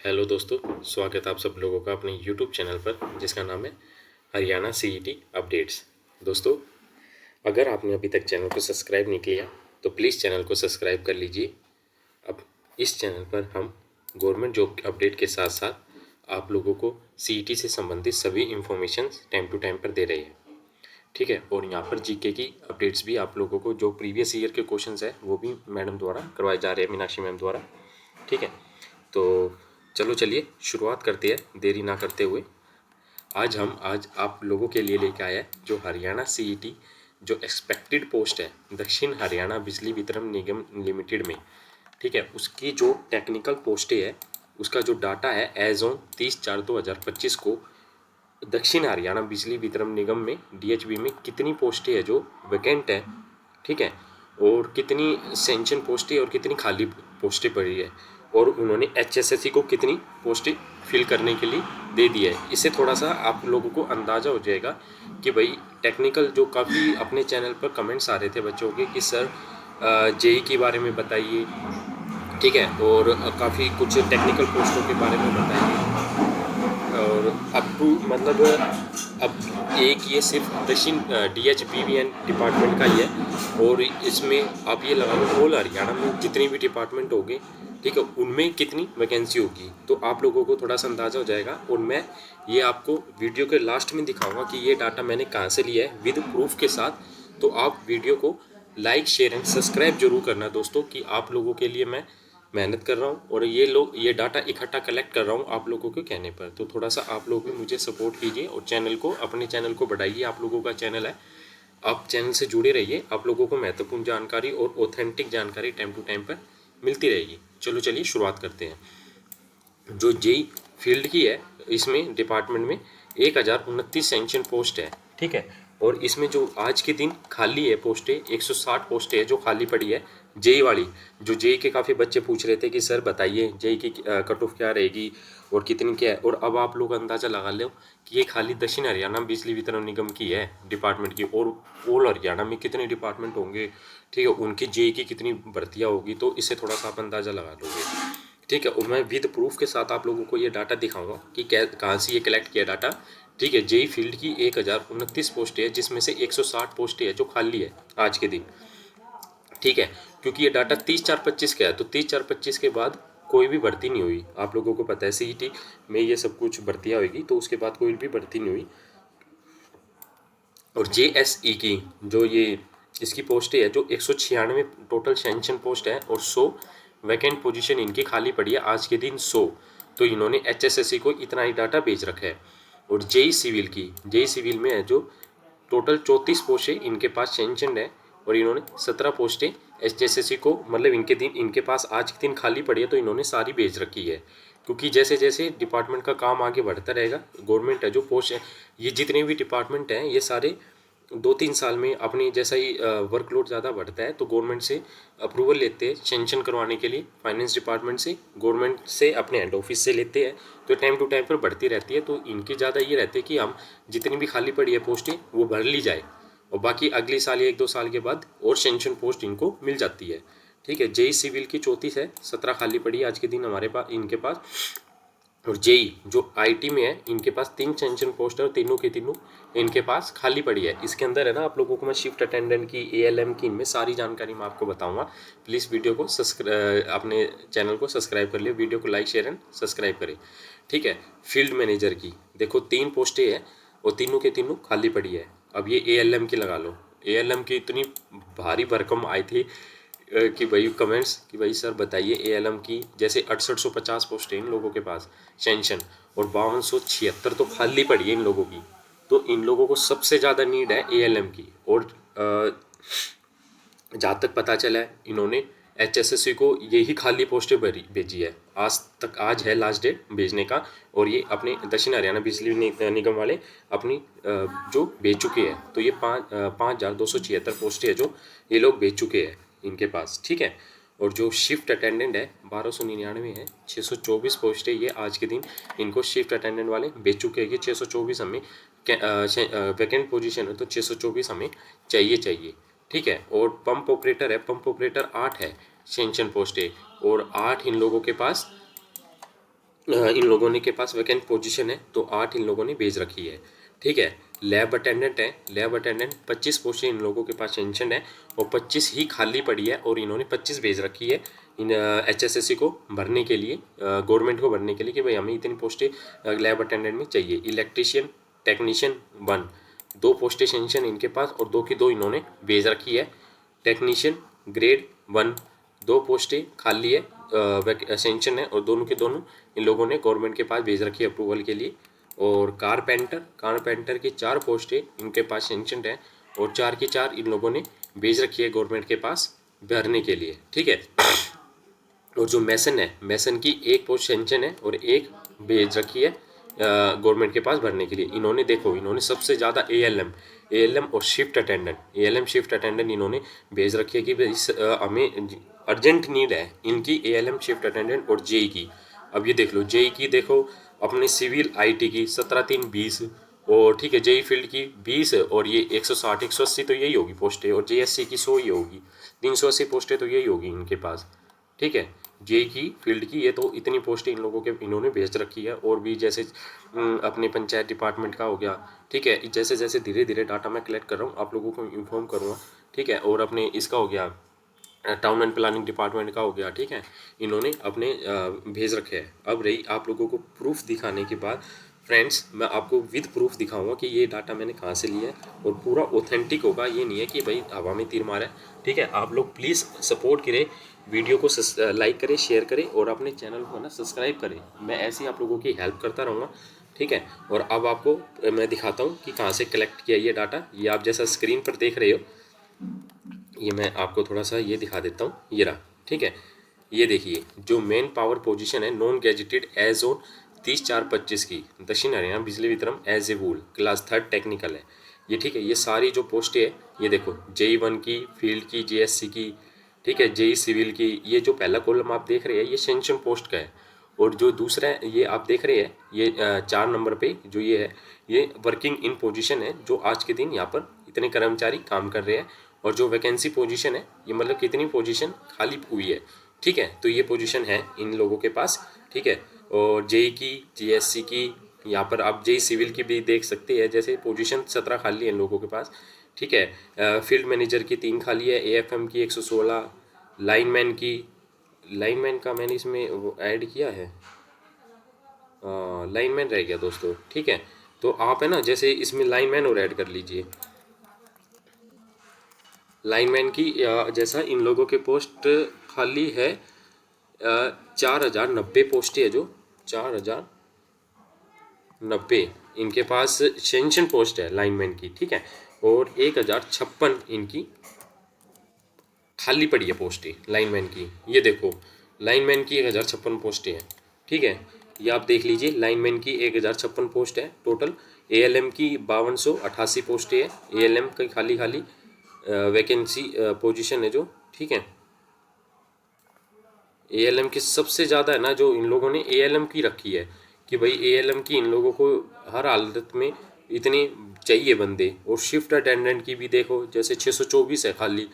Hello दोस्तों, स्वागत है आप सब लोगों का अपने यूट्यूब चैनल पर जिसका नाम है हरियाणा सीईटी अपडेट्स। दोस्तों, अगर आपने अभी तक चैनल को सब्सक्राइब नहीं किया तो प्लीज़ चैनल को सब्सक्राइब कर लीजिए। अब इस चैनल पर हम गवर्नमेंट जॉब अपडेट के साथ साथ आप लोगों को सीईटी से संबंधित सभी इंफॉर्मेशन टाइम टू टाइम पर दे रहे हैं। ठीक है, और यहाँ पर जीके की अपडेट्स भी आप लोगों को जो प्रीवियस ईयर के क्वेश्चंस है वो भी मैडम द्वारा करवाए जा रहे हैं, मीनाक्षी मैम द्वारा। ठीक है, तो चलो चलिए शुरुआत करते हैं देरी ना करते हुए। आज आप लोगों के लिए लेके आया है जो हरियाणा सीईटी जो एक्सपेक्टेड पोस्ट है दक्षिण हरियाणा बिजली वितरण निगम लिमिटेड में। ठीक है, उसकी जो टेक्निकल पोस्टें है उसका जो डाटा है एज ऑन 30/4/2025 को दक्षिण हरियाणा बिजली वितरण निगम में डीएचबी में कितनी पोस्टें है जो वैकेंट है। ठीक है, और कितनी सेंक्शन पोस्टें और कितनी खाली पोस्टें पड़ी है, और उन्होंने एचएसएससी को कितनी पोस्टें फिल करने के लिए दे दी है। इससे थोड़ा सा आप लोगों को अंदाज़ा हो जाएगा कि भाई टेक्निकल जो काफ़ी अपने चैनल पर कमेंट्स आ रहे थे बच्चों के कि सर जेई के बारे में बताइए। ठीक है, और काफ़ी कुछ टेक्निकल पोस्टों के बारे में बताइए। और अप टू मतलब अब एक ये सिर्फ दक्षिण डीएचबीवीएन डिपार्टमेंट का ही है, और इसमें आप ये लगा लो होल हरियाणा में जितने भी डिपार्टमेंट होंगे, ठीक है, उनमें कितनी वैकेंसी होगी तो आप लोगों को थोड़ा सा अंदाज़ा हो जाएगा। और मैं ये आपको वीडियो के लास्ट में दिखाऊंगा कि ये डाटा मैंने कहाँ से लिया है विद प्रूफ के साथ। तो आप वीडियो को लाइक शेयर एंड सब्सक्राइब जरूर करना दोस्तों, कि आप लोगों के लिए मैं मेहनत कर रहा हूँ और ये डाटा इकट्ठा कलेक्ट कर रहा हूँ आप लोगों के कहने पर। तो थोड़ा सा आप लोग भी मुझे सपोर्ट कीजिए और अपने चैनल को बढ़ाइए। आप लोगों का चैनल है, आप चैनल से जुड़े रहिए, आप लोगों को महत्वपूर्ण जानकारी और ऑथेंटिक जानकारी टाइम टू टाइम पर मिलती रहेगी। चलो चलिए शुरुआत करते हैं। जो जेई फील्ड की है इसमें डिपार्टमेंट में 1029 सेंक्शन पोस्ट है। ठीक है, और इसमें जो आज के दिन खाली है पोस्टें 160 पोस्टें है जो खाली पड़ी है जेई वाली। जो जेई के काफ़ी बच्चे पूछ रहे थे कि सर बताइए जेई की कट ऑफ क्या रहेगी और कितनी क्या है, और अब आप लोग अंदाज़ा लगा लो कि ये खाली दक्षिण हरियाणा बिजली वितरण निगम की है डिपार्टमेंट की, और ऑल हरियाणा में कितने डिपार्टमेंट होंगे, ठीक है, उनकी जेई की कितनी भर्तियाँ होगी, तो इससे थोड़ा सा आप अंदाज़ा लगा लोगे। ठीक है, और मैं विद प्रूफ के साथ आप लोगों को ये डाटा दिखाऊंगा कि कहाँ से ये कलेक्ट किया डाटा। ठीक है, जेई फील्ड की 1029 पोस्टें है जिसमें से 160 पोस्टें है जो खाली है आज के दिन। ठीक है, क्योंकि ये डाटा 30/4/25 का है, तो 30/4/25 के बाद कोई भी भर्ती नहीं हुई। आप लोगों को पता है सीईटी में ये सब कुछ भर्तियाँ होगी, तो उसके बाद कोई भी भर्ती नहीं हुई। और जेएसई की जो ये इसकी पोस्टें है जो 196 टोटल सेंक्शन पोस्ट है, और 100 वैकेंट पोजीशन इनकी खाली पड़ी है आज के दिन 100। तो इन्होंने एचएसएससी को इतना ही डाटा भेज रखा है। और जेई सिविल में है जो टोटल 34 पोस्टें इनके पास सेंक्शन है, और इन्होंने 17 पोस्टें एचएसएससी को मतलब इनके पास आज के दिन खाली पड़ी है, तो इन्होंने सारी भेज रखी है। क्योंकि जैसे जैसे डिपार्टमेंट का काम आगे बढ़ता रहेगा, गवर्नमेंट है जो पोस्ट है, ये जितने भी डिपार्टमेंट हैं ये सारे 2-3 साल में अपनी जैसा ही वर्कलोड ज़्यादा बढ़ता है तो गवर्नमेंट से अप्रूवल लेते हैं सेंक्शन करवाने के लिए। फाइनेंस डिपार्टमेंट से, गवर्नमेंट से, अपने हेड ऑफिस से लेते हैं, तो टाइम टू टाइम पर बढ़ती रहती है। तो इनके ज़्यादा ये रहते हैं कि हम जितनी भी खाली पड़ी है पोस्टें वो भर ली जाए, और बाकी अगले साल या 1-2 साल के बाद और सेंक्शन पोस्ट इनको मिल जाती है। ठीक है, जेई सिविल की 34 है, 17 खाली पड़ी है आज के दिन हमारे पास इनके पास। और जेई जो आईटी में है इनके पास 3 सेंक्शन पोस्ट है, और तीनों के तीनों इनके पास खाली पड़ी है। इसके अंदर है ना आप लोगों को मैं शिफ्ट अटेंडेंट की, एएलएम की, इनमें सारी जानकारी मैं आपको बताऊंगा। प्लीज़ वीडियो को अपने चैनल को सब्सक्राइब कर लियो, वीडियो को लाइक शेयर एंड सब्सक्राइब करें। ठीक है, फील्ड मैनेजर की देखो 3 पोस्टें हैं और तीनों के तीनों खाली पड़ी है। अब ये एएलएम की लगा लो, एएलएम की इतनी भारी भरकम आई थी कि भाई कमेंट्स कि भाई सर बताइए एएलएम की, जैसे 6850 पोस्ट है इन लोगों के पास सेंक्शन, और 5276 तो खाली पड़ी है इन लोगों की। तो इन लोगों को सबसे ज़्यादा नीड है एएलएम की। और जहाँ तक पता चला है इन्होंने एचएसएससी को यही खाली पोस्टें भेजी है। आज है लास्ट डेट भेजने का, और ये अपने दक्षिण हरियाणा बिजली निगम वाले अपनी जो भेज चुके हैं। तो ये 5276 पोस्टें है जो ये लोग भेज चुके हैं इनके पास। ठीक है, और जो शिफ्ट अटेंडेंट है 1299 है, 624 पोस्टें ये आज के दिन इनको शिफ्ट अटेंडेंट वाले भेज चुके हैं कि 624 हमें वैकेंट पोजीशन है, तो 624 हमें चाहिए। ठीक है, और पंप ऑपरेटर है, पंप ऑपरेटर 8 है सेंक्शन पोस्टें, और 8 इन लोगों के पास इन लोगों ने के पास वैकेंट पोजीशन है तो 8 इन लोगों ने भेज रखी है। ठीक है, लैब अटेंडेंट है, लैब अटेंडेंट 25 पोस्टें इन लोगों के पास सेंशन है और 25 ही खाली पड़ी है और इन्होंने 25 भेज रखी है इन HSSC को भरने के लिए, गवर्नमेंट को भरने के लिए कि भाई हमें इतनी पोस्टें लैब अटेंडेंट में चाहिए। इलेक्ट्रीशियन टेक्नीशियन 1 2 पोस्टें सेंशन इनके पास और 2 की 2 इन्होंने भेज रखी है। टेक्नीशियन ग्रेड 1 2 पोस्टें खाली है, सेंशन है और दोनों के दोनों इन लोगों ने गवर्नमेंट के पास भेज रखी है अप्रूवल के लिए। और कारपेंटर की 4 पोस्टें इनके पास सेंशन है और 4 की 4 इन लोगों ने भेज रखी है गवर्नमेंट के पास भरने के लिए। ठीक है, और जो मैसन है, मैसन की 1 पोस्ट सेंशन है और 1 भेज रखी है गवर्नमेंट के पास भरने के लिए। इन्होंने देखो, इन्होंने सबसे ज़्यादा एएलएम और शिफ्ट अटेंडेंट इन्होंने भेज रखी है कि भाई हमें अर्जेंट नीड है इनकी एएलएम शिफ्ट अटेंडेंट और जेई की। अब ये देख लो, जेई की देखो अपने सिविल आईटी की 17 3 20 और ठीक है, जेई फील्ड की 20 और ये 160 180 तो यही होगी पोस्टें और जेएससी की 100 ही होगी, 380 पोस्टें तो यही होगी इनके पास। ठीक है, जेई की फील्ड की ये तो इतनी पोस्टें इन लोगों के इन्होंने भेज रखी है। और भी जैसे अपने पंचायत डिपार्टमेंट का हो गया। ठीक है, जैसे जैसे धीरे धीरे डाटा मैं कलेक्ट कर रहा हूँ आप लोगों को इन्फॉर्म करूँगा। ठीक है, और अपने इसका हो गया टाउन एंड प्लानिंग डिपार्टमेंट का हो गया। ठीक है, इन्होंने अपने भेज रखे हैं। अब रही आप लोगों को प्रूफ दिखाने के बाद फ्रेंड्स, मैं आपको विद प्रूफ दिखाऊंगा कि ये डाटा मैंने कहाँ से लिया है और पूरा ऑथेंटिक होगा, ये नहीं है कि भाई हवा में तीर मारा है। ठीक है, आप लोग प्लीज़ सपोर्ट करें, वीडियो को लाइक करें, शेयर करें और अपने चैनल को ना सब्सक्राइब करें। मैं ऐसे ही आप लोगों की हेल्प करता रहूँगा। ठीक है, और अब आपको मैं दिखाता हूँ कि कहाँ से कलेक्ट किया ये डाटा। ये आप जैसा स्क्रीन पर देख रहे हो, ये मैं आपको थोड़ा सा ये दिखा देता हूँ, ये रहा। ठीक है, ये देखिए जो मेन पावर पोजीशन है नॉन गैजेटेड एज ऑन 30/4/25 की दक्षिण हरियाणा बिजली वितरण एज ए वूल क्लास 3 टेक्निकल है ये। ठीक है, ये सारी जो पोस्टें है ये देखो, JE1 की, फील्ड की, JSC की, ठीक है, JE सिविल की। ये जो पहला कॉलम आप देख रहे हैं ये सेंक्शन पोस्ट का है और जो दूसरा ये आप देख रहे हैं ये 4 नंबर पे जो ये है ये वर्किंग इन पोजीशन है, जो आज के दिन यहाँ पर इतने कर्मचारी काम कर रहे हैं। और जो वैकेंसी पोजीशन है ये मतलब कितनी पोजीशन खाली हुई है। ठीक है, तो ये पोजीशन है इन लोगों के पास। ठीक है, और जेई की, JSC की, यहाँ पर आप जेई सिविल की भी देख सकते हैं, जैसे पोजीशन 17 खाली है इन लोगों के पास। ठीक है, फील्ड मैनेजर की 3 खाली है, AFM की 116, लाइनमैन का मैंने इसमें ऐड किया है, लाइनमैन रह गया दोस्तों। ठीक है, तो आप है ना जैसे इसमें लाइनमैन और ऐड कर लीजिए लाइनमैन की, जैसा इन लोगों के पोस्ट खाली है 4090 पोस्टें है, जो 4090 इनके पास सेंशन पोस्ट है लाइनमैन की। ठीक है, और 1056 इनकी खाली पड़ी है पोस्टें लाइनमैन की। ये देखो लाइनमैन की 1056 पोस्टें हैं। ठीक है, ये आप देख लीजिए, लाइनमैन की 1056 पोस्ट है टोटल। ALM की 5288 पोस्टें है, ALM की खाली खाली वैकेंसी पोजीशन है जो। ठीक है, ALM की सबसे ज़्यादा है ना, जो इन लोगों ने ALM की रखी है कि भाई ALM की इन लोगों को हर हालत में इतने चाहिए बंदे। और शिफ्ट अटेंडेंट की भी देखो, जैसे 624 है खाली,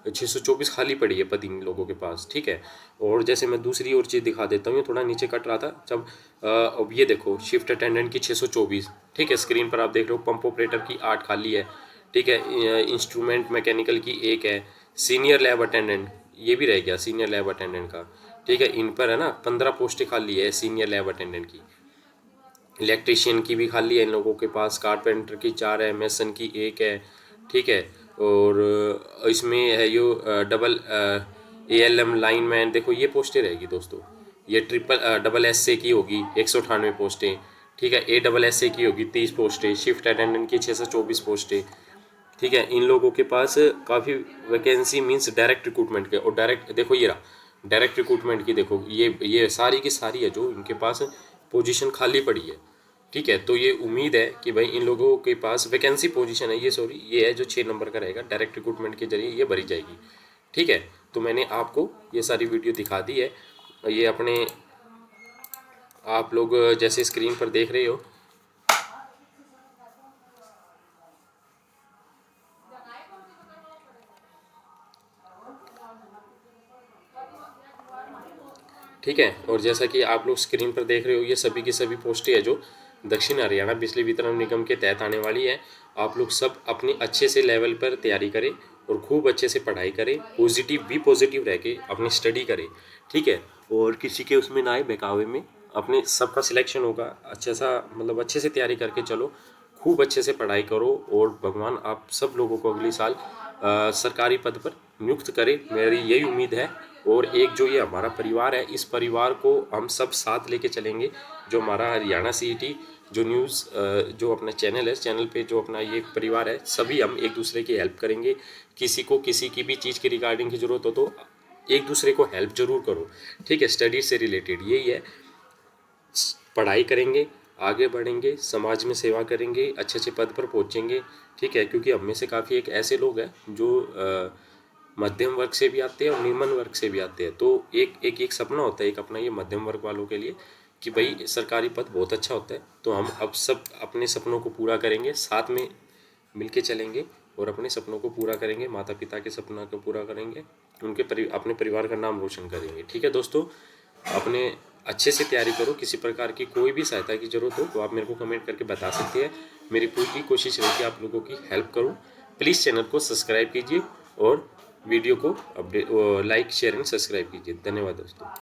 624 खाली पड़ी है पद इन लोगों के पास। ठीक है, और जैसे मैं दूसरी और चीज़ दिखा देता हूँ, ये थोड़ा नीचे कट रहा था जब अब ये देखो शिफ्ट अटेंडेंट की 624। ठीक है, स्क्रीन पर आप देख रहे हो, पंप ऑपरेटर की 8 खाली है। ठीक है, इंस्ट्रूमेंट मैकेनिकल की 1 है, सीनियर लैब अटेंडेंट ये भी रह गया, सीनियर लैब अटेंडेंट का। ठीक है, इन पर है ना 15 पोस्टें खाली है सीनियर लैब अटेंडेंट की। इलेक्ट्रीशियन की भी खाली है इन लोगों के पास, कारपेंटर की 4 है, मेसन की 1 है। ठीक है, और इसमें है यो डबल ALM लाइनमैन, देखो ये पोस्टें रहेगी दोस्तों। ये डबल SA की होगी 198 पोस्टें। ठीक है, ASSA की होगी 30 पोस्टें, शिफ्ट अटेंडेंट की 624 पोस्टें। ठीक है, इन लोगों के पास काफ़ी वैकेंसी मींस डायरेक्ट रिक्रूटमेंट के, और डायरेक्ट देखो ये रहा डायरेक्ट रिक्रूटमेंट की, देखो ये सारी की सारी है जो इनके पास पोजीशन खाली पड़ी है। ठीक है, तो ये उम्मीद है कि भाई इन लोगों के पास वैकेंसी पोजीशन है, ये सॉरी ये है जो 6 नंबर का रहेगा, डायरेक्ट रिक्रूटमेंट के जरिए ये भरी जाएगी। ठीक है, तो मैंने आपको ये सारी वीडियो दिखा दी है। ये अपने आप लोग जैसे स्क्रीन पर देख रहे हो, ठीक है। और जैसा कि आप लोग स्क्रीन पर देख रहे हो, ये सभी की सभी पोस्टें है जो दक्षिण हरियाणा बिजली वितरण निगम के तहत आने वाली है। आप लोग सब अपनी अच्छे से लेवल पर तैयारी करें और खूब अच्छे से पढ़ाई करें, पॉजिटिव रह के अपनी स्टडी करें, ठीक है। और किसी के उसमें ना आए बहकावे में, अपने सबका सिलेक्शन होगा, अच्छा सा मतलब अच्छे से तैयारी करके चलो, खूब अच्छे से पढ़ाई करो और भगवान आप सब लोगों को अगले साल सरकारी पद पर नियुक्त करे, मेरी यही उम्मीद है। और एक जो ये हमारा परिवार है, इस परिवार को हम सब साथ लेके चलेंगे। जो हमारा हरियाणा सीईटी जो न्यूज़ जो अपना चैनल है, चैनल पे जो अपना ये परिवार है, सभी हम एक दूसरे की हेल्प करेंगे। किसी को किसी की भी चीज़ की रिगार्डिंग की ज़रूरत हो तो एक दूसरे को हेल्प जरूर करो, ठीक है। स्टडी से रिलेटेड यही है, पढ़ाई करेंगे, आगे बढ़ेंगे, समाज में सेवा करेंगे, अच्छे अच्छे पद पर पहुंचेंगे, ठीक है। क्योंकि हम में से काफ़ी एक ऐसे लोग हैं जो मध्यम वर्ग से भी आते हैं और निम्न वर्ग से भी आते हैं। तो एक सपना होता है एक अपना, ये मध्यम वर्ग वालों के लिए, कि भाई सरकारी पद बहुत अच्छा होता है। तो हम अब सब अपने सपनों को पूरा करेंगे, साथ में मिलके चलेंगे और अपने सपनों को पूरा करेंगे, माता पिता के सपना को पूरा करेंगे, अपने परिवार का नाम रोशन करेंगे, ठीक है दोस्तों। अपने अच्छे से तैयारी करो, किसी प्रकार की कोई भी सहायता की ज़रूरत हो तो आप मेरे को कमेंट करके बता सकते हैं। मेरी पूरी कोशिश रहेगी आप लोगों की हेल्प करूं। प्लीज़ चैनल को सब्सक्राइब कीजिए और वीडियो को update like share and subscribe कीजिए। धन्यवाद दोस्तों।